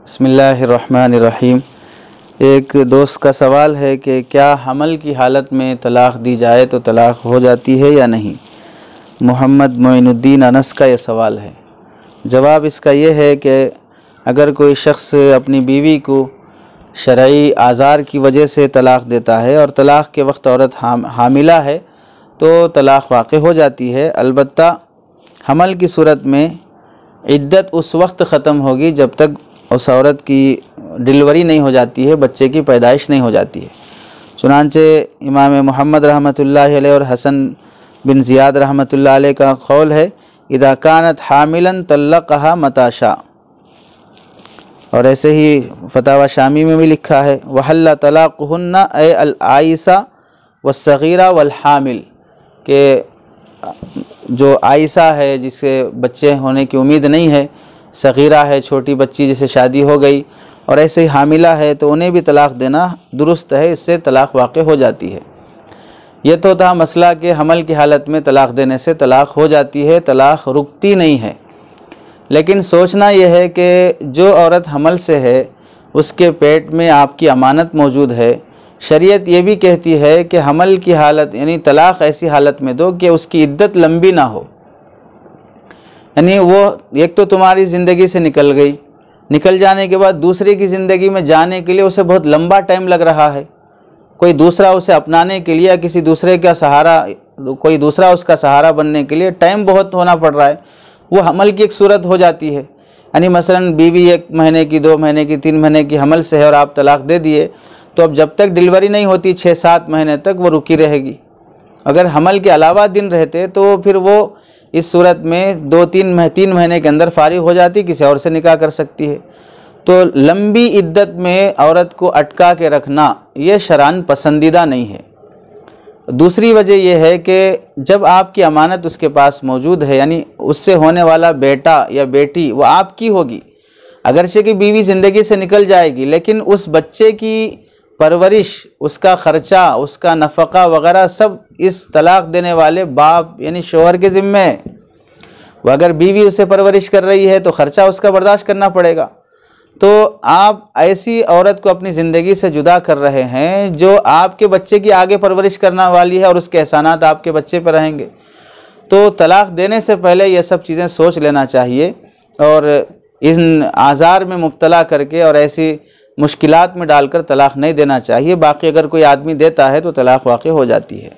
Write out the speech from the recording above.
بسم اللہ الرحمن الرحیم۔ ایک دوست کا سوال ہے کہ کیا حمل کی حالت میں طلاق دی جائے تو طلاق ہو جاتی ہے یا نہیں؟ محمد معین الدین انس کا یہ سوال ہے۔ جواب اس کا یہ ہے کہ اگر کوئی شخص اپنی بیوی کو شرعی اعذار کی وجہ سے طلاق دیتا ہے اور طلاق کے وقت عورت حاملہ ہے تو طلاق واقع ہو جاتی ہے، البتہ حمل کی صورت میں عدت اس وقت ختم ہوگی جب تک اس عورت کی ڈلیوری نہیں ہو جاتی ہے، بچے کی پیدائش نہیں ہو جاتی ہے۔ چنانچہ امام محمد رحمۃ اللہ علیہ اور حسن بن زیاد رحمۃ اللہ علیہ کا قول ہے اذا كانت حاملا طلقها متى شاء، اور ایسے ہی فتاوی شامی میں بھی لکھا ہے وحل طلاقهن اے العائسہ والصغیرہ والحامل، کہ جو عائسہ ہے جس سے بچے ہونے کی امید نہیں ہے، صغیرہ ہے چھوٹی بچی جسے شادی ہو گئی، اور ایسے ہی حاملہ ہے تو انہیں بھی طلاق دینا درست ہے، اس سے طلاق واقع ہو جاتی ہے۔ یہ تو تھا مسئلہ کہ حمل کی حالت میں طلاق دینے سے طلاق ہو جاتی ہے، طلاق رکتی نہیں ہے۔ لیکن سوچنا یہ ہے کہ جو عورت حمل سے ہے اس کے پیٹ میں آپ کی امانت موجود ہے، شریعت یہ بھی کہتی ہے کہ حمل کی حالت یعنی طلاق ایسی حالت میں دو کہ اس کی عدت لمبی نہ ہو، یعنی وہ ایک تو تمہاری زندگی سے نکل گئی، نکل جانے کے بعد دوسرے کی زندگی میں جانے کے لیے اسے بہت لمبا ٹائم لگ رہا ہے، کوئی دوسرا اسے اپنانے کے لیے کسی دوسرے کا سہارا، کوئی دوسرا اس کا سہارا بننے کے لیے ٹائم بہت ہونا پڑ رہا ہے، وہ حمل کی ایک صورت ہو جاتی ہے۔ یعنی مثلاً بیوی 1 مہینے کی 2 مہینے کی 3 مہینے کی حمل سے ہے اور آپ طلاق دے دیے تو اب جب تک ڈلیوری نہیں ہوتی 6-7 مہینے تک وہ رکی رہے گی۔ اگر حمل کے علاوہ دن رہتے تو پھر وہ اس صورت میں 2-3 مہینے کے اندر فارغ ہو جاتی، کسی اور سے نکاح کر سکتی ہے۔ تو لمبی عدت میں عورت کو اٹکا کے رکھنا یہ شرعاً پسندیدہ نہیں ہے۔ دوسری وجہ یہ ہے کہ جب آپ کی امانت اس کے پاس موجود ہے، یعنی اس سے ہونے والا بیٹا یا بیٹی وہ آپ کی ہوگی، اگرچہ کہ بیوی زندگی سے نکل جائے گی لیکن اس بچے کی پرورش، اس کا خرچہ، اس کا نفقہ وغیرہ سب اس طلاق دینے والے باپ یعنی شوہر کے ذمہ ہے۔ وہ اگر بیوی اسے پرورش کر رہی ہے تو خرچہ اس کا برداشت کرنا پڑے گا۔ تو آپ ایسی عورت کو اپنی زندگی سے جدا کر رہے ہیں جو آپ کے بچے کی آگے پرورش کرنا والی ہے اور اس کے احسانات آپ کے بچے پہ رہیں گے۔ تو طلاق دینے سے پہلے یہ سب چیزیں سوچ لینا چاہیے اور ان اعذار میں مبتلا کر کے اور ایسی مشکلات میں ڈال کر طلاق نہیں دینا چاہیے۔ باقی اگر کوئی آدمی دیتا ہے تو طلاق واقع ہو جاتی ہے۔